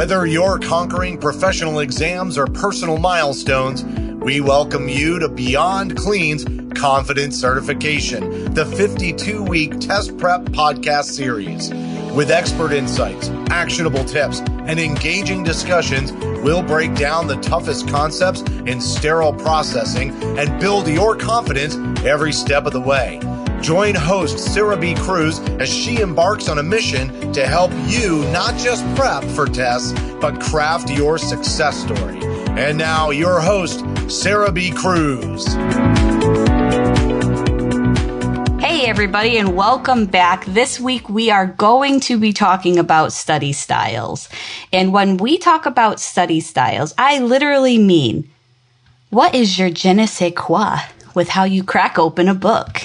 Whether you're conquering professional exams or personal milestones, we welcome you to Beyond Clean's Confidence Certification, the 52-week test prep podcast series. With expert insights, actionable tips, and engaging discussions, we'll break down the toughest concepts in sterile processing and build your confidence every step of the way. Join host Sarah B. Cruz as she embarks on a mission to help you not just prep for tests, but craft your success story. And now your host, Sarah B. Cruz. Hey everybody, and welcome back. This week we are going to be talking about study styles. And when we talk about study styles, I literally mean, what is your je ne sais quoi with how you crack open a book?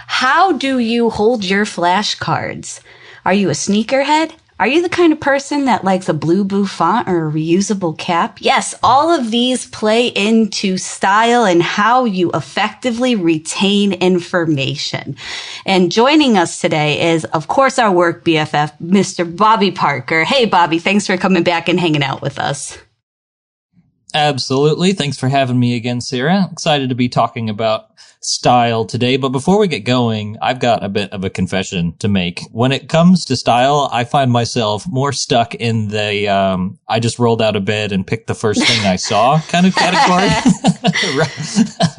How do you hold your flashcards? Are you a sneakerhead? Are you the kind of person that likes a blue boo font or a reusable cap? Yes, all of these play into style and how you effectively retain information. And joining us today is, of course, our work BFF, Mr. Bobby Parker. Hey, Bobby, thanks for coming back and hanging out with us. Absolutely. Thanks for having me again, Sarah. Excited to be talking about style today. But before we get going, I've got a bit of a confession to make. When it comes to style, I find myself more stuck in the I just rolled out of bed and picked the first thing I saw kind of category.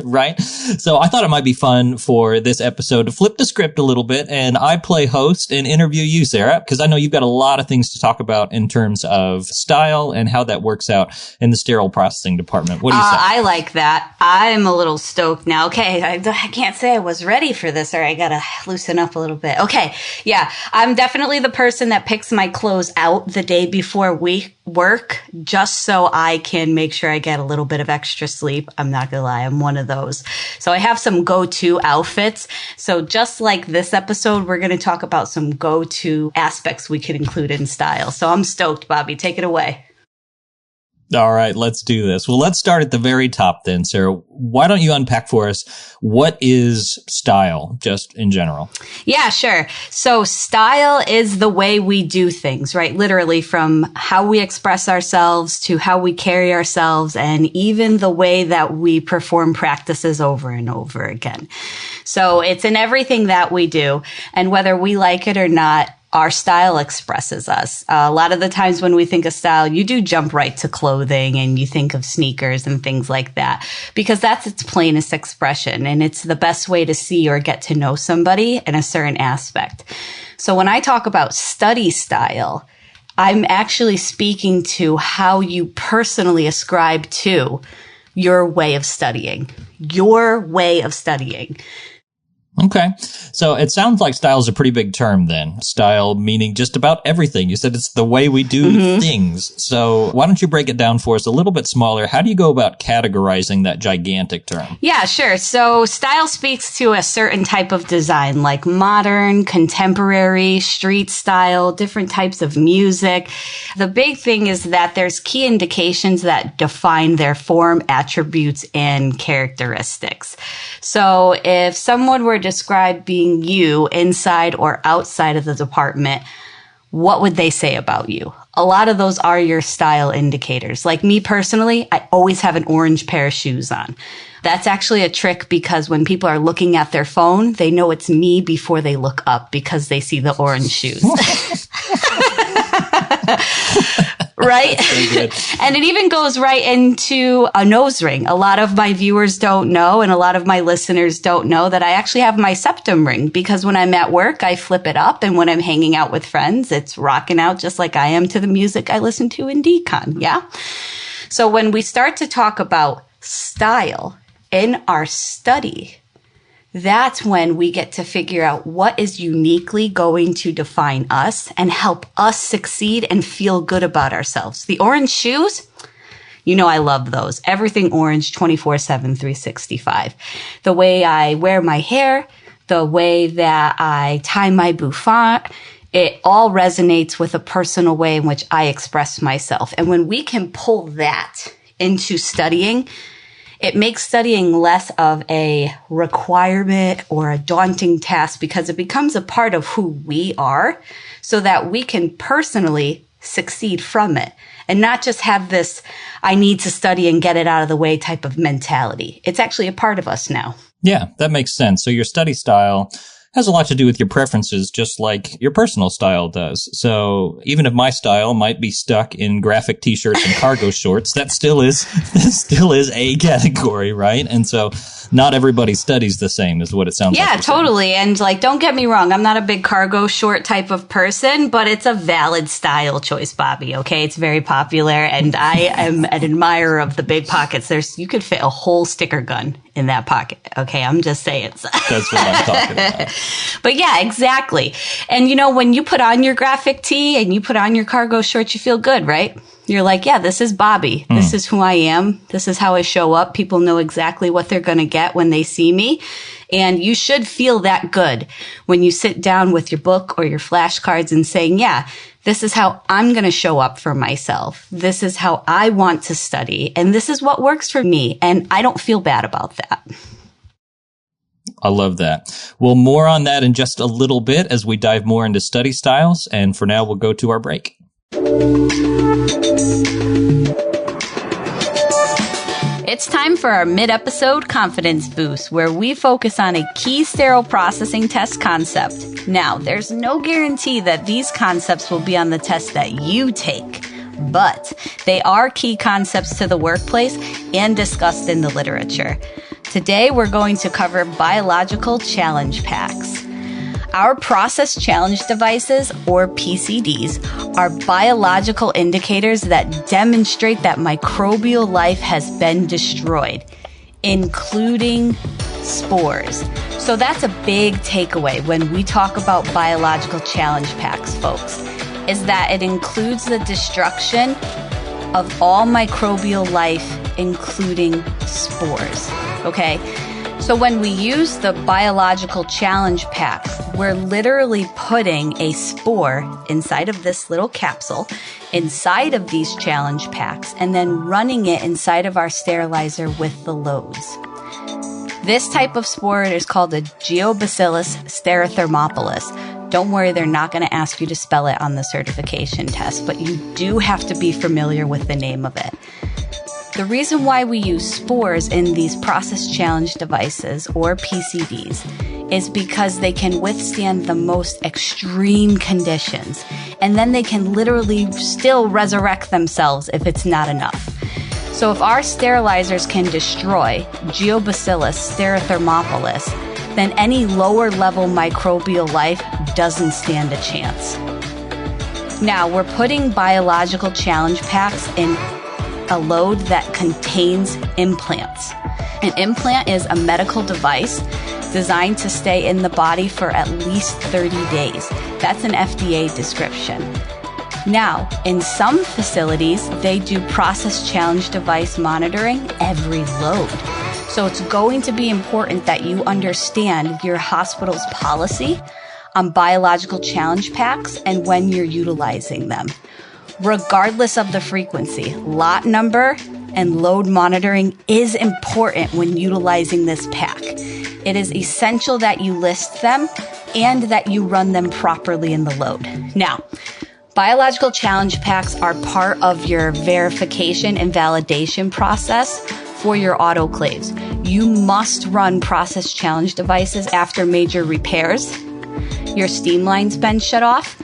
Right? So I thought it might be fun for this episode to flip the script a little bit, and I play host and interview you, Sarah, because I know you've got a lot of things to talk about in terms of style and how that works out in the sterile processing department. What do you say? I like that. I'm a little stoked now. Okay, I can't say I was ready for this, or I gotta loosen up a little bit. Okay, yeah, I'm definitely the person that picks my clothes out the day before we work just so I can make sure I get a little bit of extra sleep. I'm not gonna lie, I'm one of those. So I have some go-to outfits. So just like this episode, we're gonna talk about some go-to aspects we could include in style. So I'm stoked, Bobby. Take it away. All right, let's do this. Well, let's start at the very top then, Sarah. Why don't you unpack for us what is style, just in general? Yeah, sure. So style is the way we do things, right? Literally from how we express ourselves to how we carry ourselves and even the way that we perform practices over and over again. So it's in everything that we do. And whether we like it or not, our style expresses us. A lot of the times when we think of style, you do jump right to clothing and you think of sneakers and things like that because that's its plainest expression and it's the best way to see or get to know somebody in a certain aspect. So when I talk about study style, I'm actually speaking to how you personally ascribe to your way of studying. Your way of studying. Okay. So it sounds like style is a pretty big term then. Style meaning just about everything. You said it's the way we do things. So why don't you break it down for us a little bit smaller? How do you go about categorizing that gigantic term? Yeah, sure. So style speaks to a certain type of design like modern, contemporary, street style, different types of music. The big thing is that there's key indications that define their form, attributes, and characteristics. So if someone were to describe being you inside or outside of the department, what would they say about you? A lot of those are your style indicators. Like me personally, I always have an orange pair of shoes on. That's actually a trick because when people are looking at their phone, they know it's me before they look up because they see the orange shoes. Right? And it even goes right into a nose ring. A lot of my viewers don't know, and a lot of my listeners don't know that I actually have my septum ring because when I'm at work, I flip it up. And when I'm hanging out with friends, it's rocking out just like I am to the music I listen to in decon. Yeah. So when we start to talk about style in our study, that's when we get to figure out what is uniquely going to define us and help us succeed and feel good about ourselves. The orange shoes, you know I love those. Everything orange, 24/7, 365. The way I wear my hair, the way that I tie my bouffant, it all resonates with a personal way in which I express myself. And when we can pull that into studying, it makes studying less of a requirement or a daunting task because it becomes a part of who we are so that we can personally succeed from it and not just have this, I need to study and get it out of the way type of mentality. It's actually a part of us now. Yeah, that makes sense. So your study style has a lot to do with your preferences, just like your personal style does. So even if my style might be stuck in graphic t-shirts and cargo shorts, that still is a category, right? And so not everybody studies the same is what it sounds like. Yeah, totally. And like, don't get me wrong, I'm not a big cargo short type of person, but it's a valid style choice, Bobby. Okay. It's very popular. And I am an admirer of the big pockets. You could fit a whole sticker gun in that pocket. Okay. I'm just saying. That's what I'm talking about. But yeah, exactly. And you know, when you put on your graphic tee and you put on your cargo shorts, you feel good, right? You're like, yeah, this is Bobby. This is who I am. This is how I show up. People know exactly what they're going to get when they see me. And you should feel that good when you sit down with your book or your flashcards and saying, yeah, this is how I'm going to show up for myself. This is how I want to study. And this is what works for me. And I don't feel bad about that. I love that. Well, more on that in just a little bit as we dive more into study styles. And for now, we'll go to our break. It's time for our mid-episode confidence boost, where we focus on a key sterile processing test concept. Now, there's no guarantee that these concepts will be on the test that you take, but they are key concepts to the workplace and discussed in the literature. Today, we're going to cover biological challenge packs. Our process challenge devices, or PCDs, are biological indicators that demonstrate that microbial life has been destroyed, including spores. So that's a big takeaway when we talk about biological challenge packs, folks, is that it includes the destruction of all microbial life, including spores. Okay? So when we use the biological challenge pack, we're literally putting a spore inside of this little capsule, inside of these challenge packs, and then running it inside of our sterilizer with the loads. This type of spore is called a Geobacillus stereothermophilus. Don't worry, they're not going to ask you to spell it on the certification test, but you do have to be familiar with the name of it. The reason why we use spores in these process challenge devices, or PCDs, is because they can withstand the most extreme conditions, and then they can literally still resurrect themselves if it's not enough. So if our sterilizers can destroy Geobacillus stereothermophilus, then any lower level microbial life doesn't stand a chance. Now, we're putting biological challenge packs in a load that contains implants. An implant is a medical device designed to stay in the body for at least 30 days. That's an FDA description. Now, in some facilities, they do process challenge device monitoring every load. So it's going to be important that you understand your hospital's policy on biological challenge packs and when you're utilizing them. Regardless of the frequency, lot number and load monitoring is important when utilizing this pack. It is essential that you list them and that you run them properly in the load. Now, biological challenge packs are part of your verification and validation process for your autoclaves. You must run process challenge devices after major repairs, your steam line's been shut off,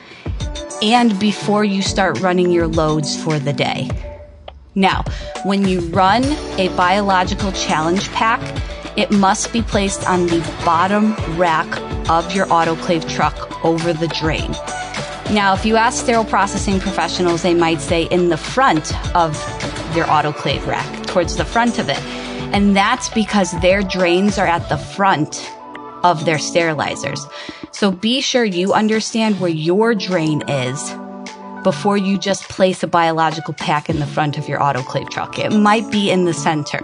and before you start running your loads for the day. Now, when you run a biological challenge pack, it must be placed on the bottom rack of your autoclave truck over the drain. Now, if you ask sterile processing professionals, they might say in the front of your autoclave rack, towards the front of it. And that's because their drains are at the front of their sterilizers. So be sure you understand where your drain is before you just place a biological pack in the front of your autoclave truck. It might be in the center.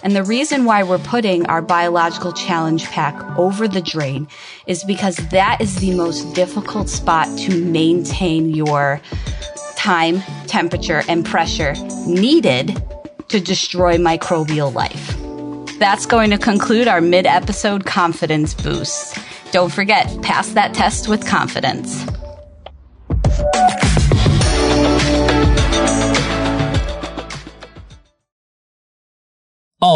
And the reason why we're putting our biological challenge pack over the drain is because that is the most difficult spot to maintain your time, temperature, and pressure needed to destroy microbial life. That's going to conclude our mid-episode confidence boost. Don't forget, pass that test with confidence.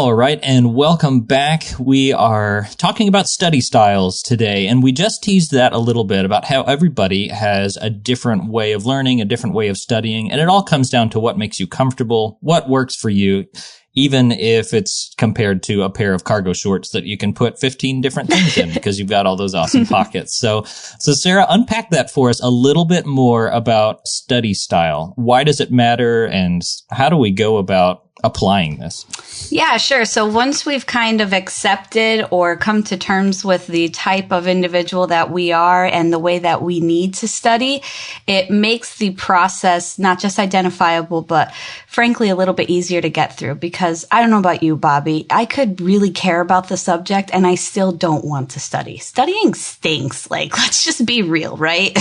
All right, and welcome back. We are talking about study styles today, and we just teased that a little bit about how everybody has a different way of learning, a different way of studying, and it all comes down to what makes you comfortable, what works for you, even if it's compared to a pair of cargo shorts that you can put 15 different things in because you've got all those awesome pockets. So Sarah, unpack that for us a little bit more about study style. Why does it matter, and how do we go about applying this? Yeah, sure. So once we've kind of accepted or come to terms with the type of individual that we are and the way that we need to study, it makes the process not just identifiable, but frankly, a little bit easier to get through. Because I don't know about you, Bobby, I could really care about the subject and I still don't want to study. Studying stinks. Like, let's just be real, right?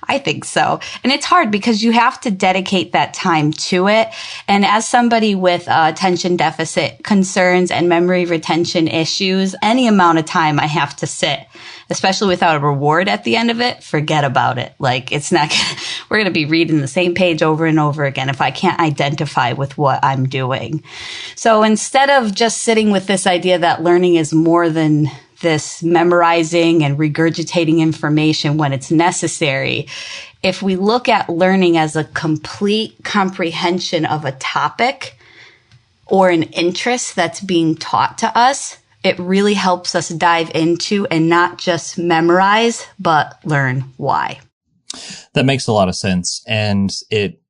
I think so. And it's hard because you have to dedicate that time to it. And as somebody with attention deficit concerns and memory retention issues, any amount of time I have to sit, especially without a reward at the end of it, forget about it. Like, it's not, we're going to be reading the same page over and over again if I can't identify with what I'm doing. So instead of just sitting with this idea that learning is more than this memorizing and regurgitating information when it's necessary, if we look at learning as a complete comprehension of a topic or an interest that's being taught to us, it really helps us dive into and not just memorize, but learn why. That makes a lot of sense. And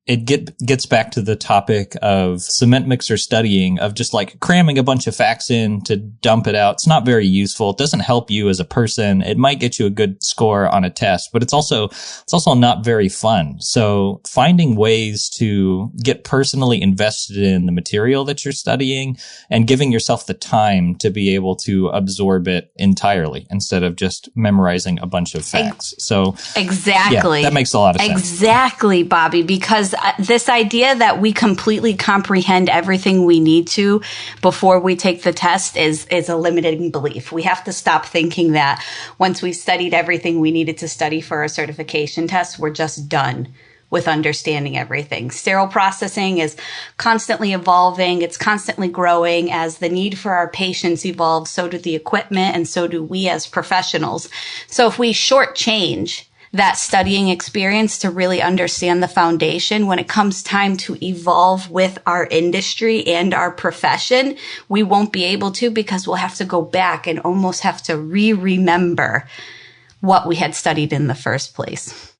it gets back to the topic of cement mixer studying, of just like cramming a bunch of facts in to dump it out. It's not very useful. It doesn't help you as a person. It might get you a good score on a test, but it's also not very fun. So finding ways to get personally invested in the material that you're studying and giving yourself the time to be able to absorb it entirely instead of just memorizing a bunch of facts. So exactly. Yeah, that makes a lot of sense. Exactly, Bobby, because this idea that we completely comprehend everything we need to before we take the test is a limiting belief. We have to stop thinking that once we've studied everything we needed to study for our certification test, we're just done with understanding everything. Sterile processing is constantly evolving. It's constantly growing. As the need for our patients evolves, so do the equipment and so do we as professionals. So if we shortchange that studying experience to really understand the foundation, when it comes time to evolve with our industry and our profession, we won't be able to, because we'll have to go back and almost have to remember what we had studied in the first place.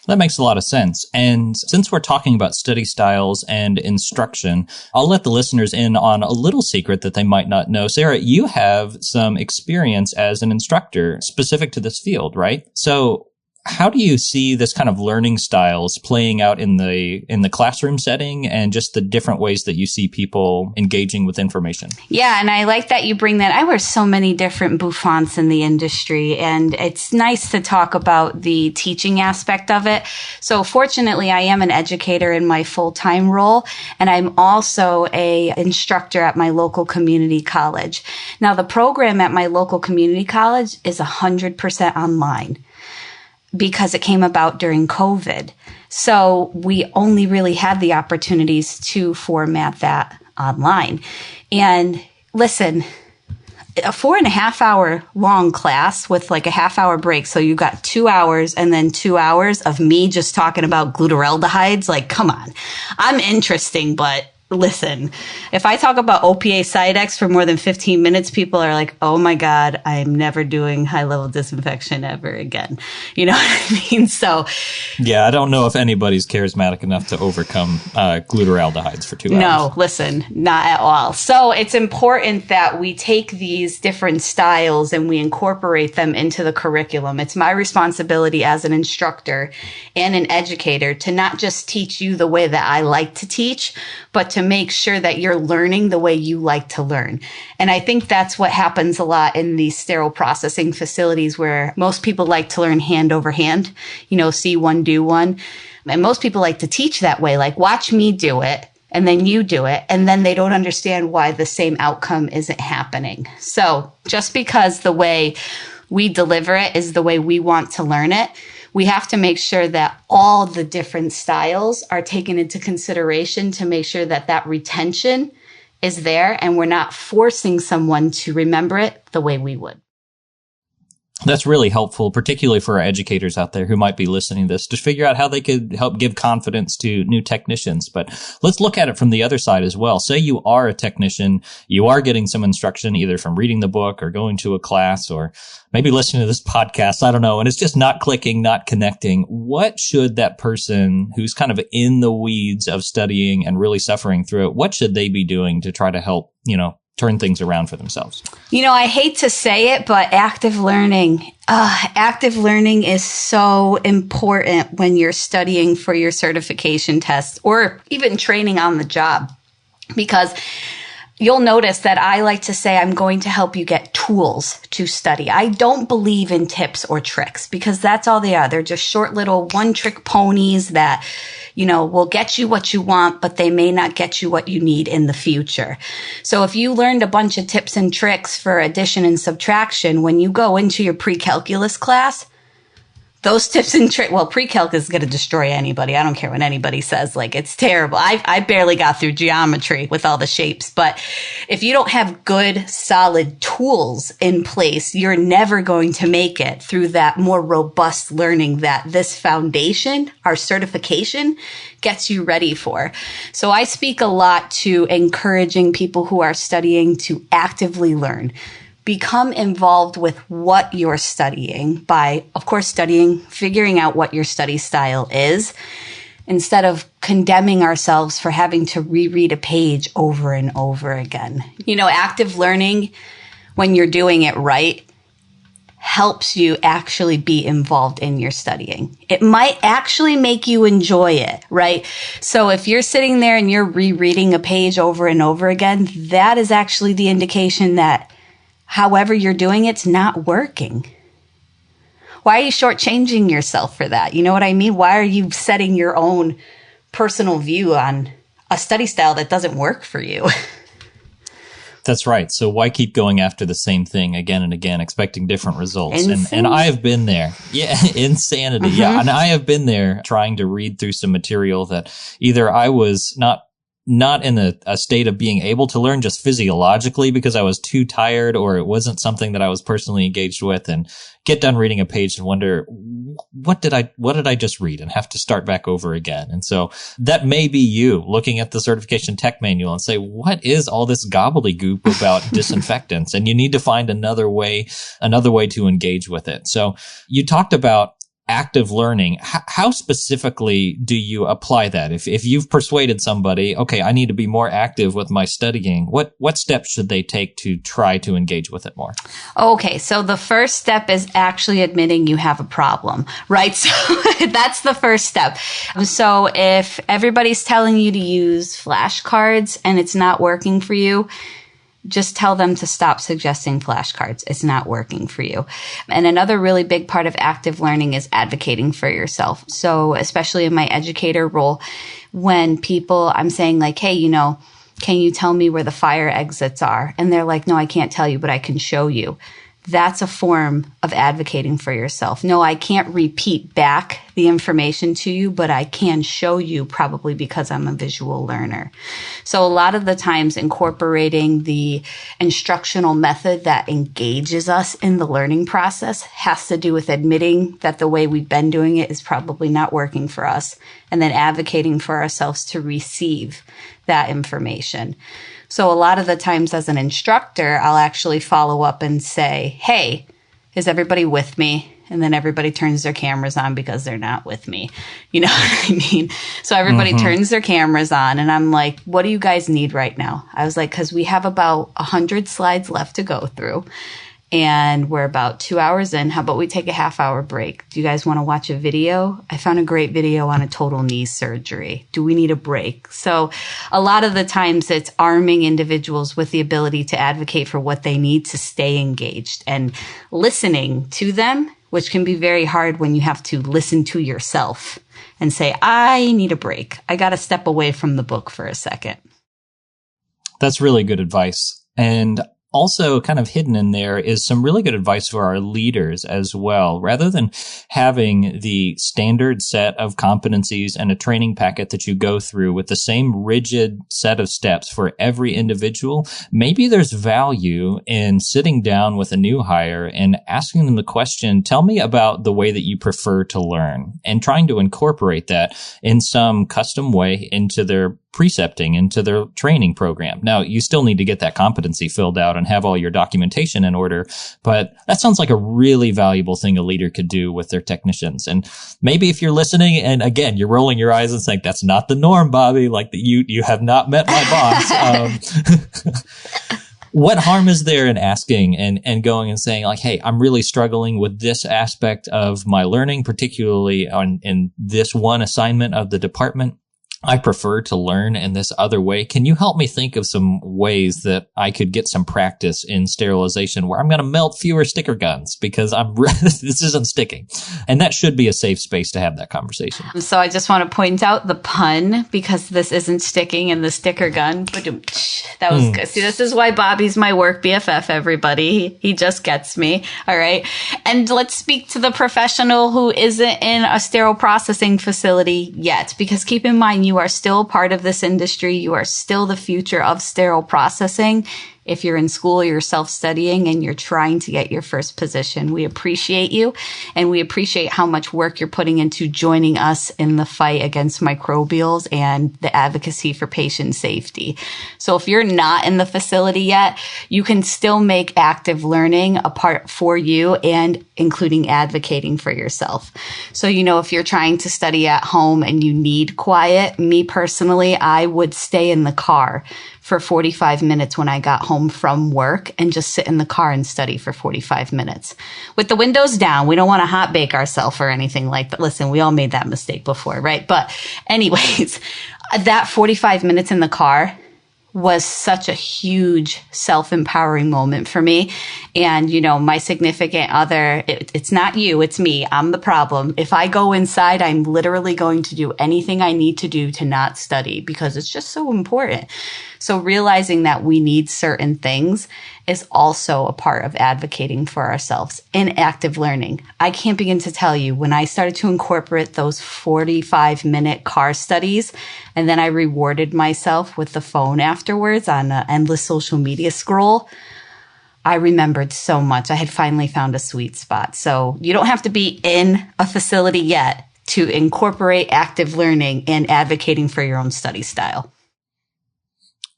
That makes a lot of sense. And since we're talking about study styles and instruction, I'll let the listeners in on a little secret that they might not know. Sarah, you have some experience as an instructor specific to this field, right? So how do you see this kind of learning styles playing out in the classroom setting, and just the different ways that you see people engaging with information? Yeah, and I like that you bring that. I wear so many different bouffants in the industry, and it's nice to talk about the teaching aspect of it. So fortunately, I am an educator in my full-time role, and I'm also an instructor at my local community college. Now, the program at my local community college is 100% online, because it came about during COVID. So we only really had the opportunities to format that online. And listen, a 4.5 hour long class with like a half-hour break. So you got 2 hours and then 2 hours of me just talking about glutaraldehydes. Like, come on. I'm interesting, but listen, if I talk about OPA Sidex for more than 15 minutes, people are like, oh my God, I'm never doing high-level disinfection ever again. You know what I mean? So yeah, I don't know if anybody's charismatic enough to overcome glutaraldehydes for 2 hours. No, listen, not at all. So it's important that we take these different styles and we incorporate them into the curriculum. It's my responsibility as an instructor and an educator to not just teach you the way that I like to teach, but to make sure that you're learning the way you like to learn. And I think that's what happens a lot in these sterile processing facilities, where most people like to learn hand over hand, see one, do one. And most people like to teach that way, like watch me do it and then you do it. And then they don't understand why the same outcome isn't happening. So just because the way we deliver it is the way we want to learn it, we have to make sure that all the different styles are taken into consideration to make sure that that retention is there, and we're not forcing someone to remember it the way we would. That's really helpful, particularly for our educators out there who might be listening to this, to figure out how they could help give confidence to new technicians. But let's look at it from the other side as well. Say you are a technician, you are getting some instruction either from reading the book or going to a class or maybe listening to this podcast, I don't know, and it's just not clicking, not connecting. What should that person who's kind of in the weeds of studying and really suffering through it, what should they be doing to try to help, turn things around for themselves? I hate to say it, but active learning is so important when you're studying for your certification tests or even training on the job, because you'll notice that I like to say I'm going to help you get tools to study. I don't believe in tips or tricks because that's all they are. They're just short little one-trick ponies that, will get you what you want, but they may not get you what you need in the future. So if you learned a bunch of tips and tricks for addition and subtraction, when you go into your pre-calculus class, those tips and tricks, pre-calc is going to destroy anybody. I don't care what anybody says. It's terrible. I barely got through geometry with all the shapes. But if you don't have good, solid tools in place, you're never going to make it through that more robust learning that this foundation, our certification, gets you ready for. So I speak a lot to encouraging people who are studying to actively learn. Become involved with what you're studying by, of course, figuring out what your study style is, instead of condemning ourselves for having to reread a page over and over again. Active learning, when you're doing it right, helps you actually be involved in your studying. It might actually make you enjoy it, right? So if you're sitting there and you're rereading a page over and over again, that is actually the indication that however you're doing it's not working. Why are you shortchanging yourself for that? You know what I mean? Why are you setting your own personal view on a study style that doesn't work for you? That's right. So why keep going after the same thing again and again, expecting different results? And I have been there. Yeah, insanity. Mm-hmm. Yeah, and I have been there trying to read through some material that either I was not in a state of being able to learn just physiologically because I was too tired, or it wasn't something that I was personally engaged with, and get done reading a page and wonder, what did I just read, and have to start back over again. And so that may be you looking at the certification tech manual and say, what is all this gobbledygook about disinfectants? And you need to find another way to engage with it. So you talked about active learning. How specifically do you apply that? If you've persuaded somebody, okay, I need to be more active with my studying, what steps should they take to try to engage with it more? Okay, so the first step is actually admitting you have a problem, right? So that's the first step. So if everybody's telling you to use flashcards and it's not working for you, just tell them to stop suggesting flashcards. It's not working for you. And another really big part of active learning is advocating for yourself. So especially in my educator role, when I'm saying hey, can you tell me where the fire exits are? And they're like, no, I can't tell you, but I can show you. That's a form of advocating for yourself. No, I can't repeat back the information to you, but I can show you, probably because I'm a visual learner. So a lot of the times incorporating the instructional method that engages us in the learning process has to do with admitting that the way we've been doing it is probably not working for us, and then advocating for ourselves to receive that information. So a lot of the times as an instructor, I'll actually follow up and say, hey, is everybody with me? And then everybody turns their cameras on because they're not with me. You know what I mean? So everybody turns their cameras on and I'm like, what do you guys need right now? I was like, because we have about 100 slides left to go through. And we're about 2 hours in. How about we take a half-hour break? Do you guys want to watch a video? I found a great video on a total knee surgery. Do we need a break? So a lot of the times it's arming individuals with the ability to advocate for what they need to stay engaged and listening to them, which can be very hard when you have to listen to yourself and say, I need a break. I got to step away from the book for a second. That's really good advice. And also kind of hidden in there is some really good advice for our leaders as well. Rather than having the standard set of competencies and a training packet that you go through with the same rigid set of steps for every individual, maybe there's value in sitting down with a new hire and asking them the question, tell me about the way that you prefer to learn, and trying to incorporate that in some custom way into their precepting, into their training program. Now, you still need to get that competency filled out and have all your documentation in order, but that sounds like a really valuable thing a leader could do with their technicians. And maybe if you're listening and again, you're rolling your eyes and saying, that's not the norm, Bobby, like you have not met my boss. What harm is there in asking and going and saying like, hey, I'm really struggling with this aspect of my learning, particularly in this one assignment of the department. I prefer to learn in this other way. Can you help me think of some ways that I could get some practice in sterilization where I'm going to melt fewer sticker guns because this isn't sticking? And that should be a safe space to have that conversation. So I just want to point out the pun, because this isn't sticking in the sticker gun. That was good. See, this is why Bobby's my work BFF, everybody. He just gets me. All right. And let's speak to the professional who isn't in a sterile processing facility yet, because keep in mind, you are still part of this industry. You are still the future of sterile processing. If you're in school, you're self-studying, and you're trying to get your first position, we appreciate you, and we appreciate how much work you're putting into joining us in the fight against microbials and the advocacy for patient safety. So if you're not in the facility yet, you can still make active learning a part for you, and including advocating for yourself. So, if you're trying to study at home and you need quiet, me personally, I would stay in the car for 45 minutes when I got home from work and just sit in the car and study for 45 minutes with the windows down. We don't want to hot bake ourselves or anything like that. Listen, we all made that mistake before, right? But anyways, that 45 minutes in the car was such a huge self-empowering moment for me. And, my significant other, it's not you, it's me. I'm the problem. If I go inside, I'm literally going to do anything I need to do to not study because it's just so important. So realizing that we need certain things is also a part of advocating for ourselves in active learning. I can't begin to tell you, when I started to incorporate those 45-minute car studies, and then I rewarded myself with the phone afterwards on an endless social media scroll, I remembered so much. I had finally found a sweet spot. So you don't have to be in a facility yet to incorporate active learning and advocating for your own study style.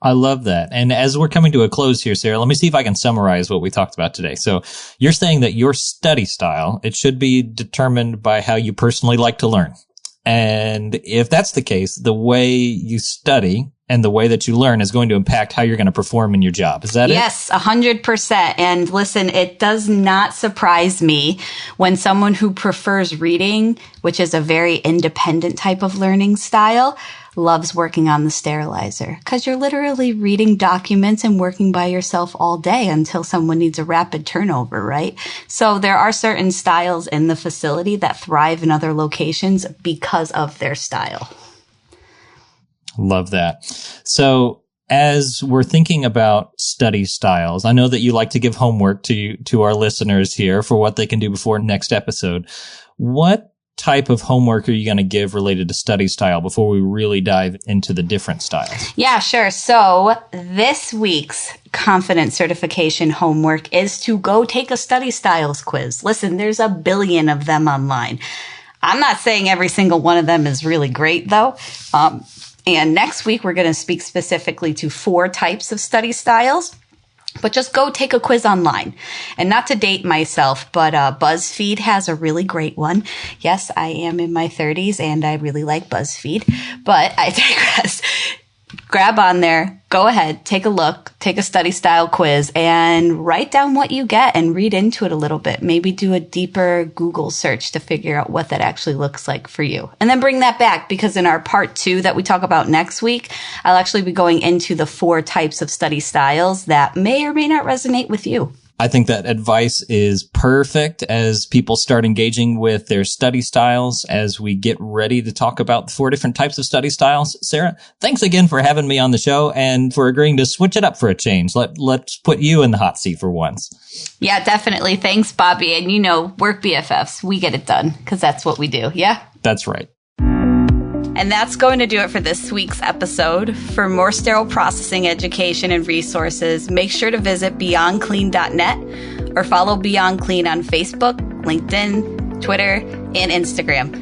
I love that. And as we're coming to a close here, Sarah, let me see if I can summarize what we talked about today. So you're saying that your study style, it should be determined by how you personally like to learn. And if that's the case, the way you study and the way that you learn is going to impact how you're going to perform in your job. Is that it? Yes, 100%. And listen, it does not surprise me when someone who prefers reading, which is a very independent type of learning style, loves working on the sterilizer, because you're literally reading documents and working by yourself all day until someone needs a rapid turnover, right? So there are certain styles in the facility that thrive in other locations because of their style. Love that. So as we're thinking about study styles, I know that you like to give homework to our listeners here for what they can do before next episode. What type of homework are you going to give related to study style before we really dive into the different styles? Yeah, sure. So this week's confidence certification homework is to go take a study styles quiz. Listen, there's a billion of them online. I'm not saying every single one of them is really great, though. And next week, we're going to speak specifically to 4 types of study styles. But just go take a quiz online. And not to date myself, but BuzzFeed has a really great one. Yes, I am in my 30s and I really like BuzzFeed, but I digress. Grab on there, go ahead, take a look, take a study style quiz and write down what you get and read into it a little bit. Maybe do a deeper Google search to figure out what that actually looks like for you. And then bring that back, because in our part 2 that we talk about next week, I'll actually be going into the 4 types of study styles that may or may not resonate with you. I think that advice is perfect as people start engaging with their study styles as we get ready to talk about the 4 different types of study styles. Sarah, thanks again for having me on the show and for agreeing to switch it up for a change. Let's put you in the hot seat for once. Yeah, definitely. Thanks, Bobby. And work BFFs, we get it done because that's what we do. Yeah? That's right. And that's going to do it for this week's episode. For more sterile processing education and resources, make sure to visit beyondclean.net or follow Beyond Clean on Facebook, LinkedIn, Twitter, and Instagram.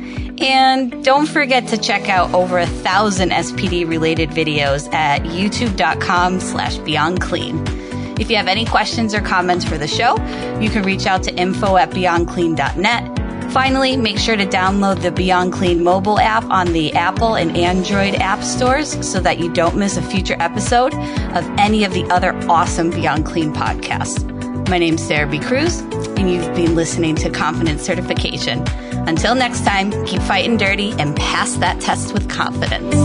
And don't forget to check out over 1,000 SPD-related videos at youtube.com/beyondclean. If you have any questions or comments for the show, you can reach out to info@beyondclean.net. Finally, make sure to download the Beyond Clean mobile app on the Apple and Android app stores so that you don't miss a future episode of any of the other awesome Beyond Clean podcasts. My name's Sarah B. Cruz, and you've been listening to Confidence Certification. Until next time, keep fighting dirty and pass that test with confidence.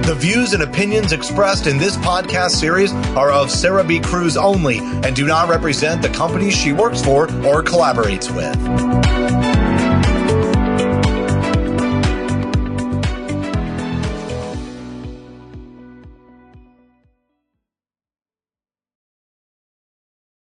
The views and opinions expressed in this podcast series are of Sarah B. Cruz only and do not represent the companies she works for or collaborates with.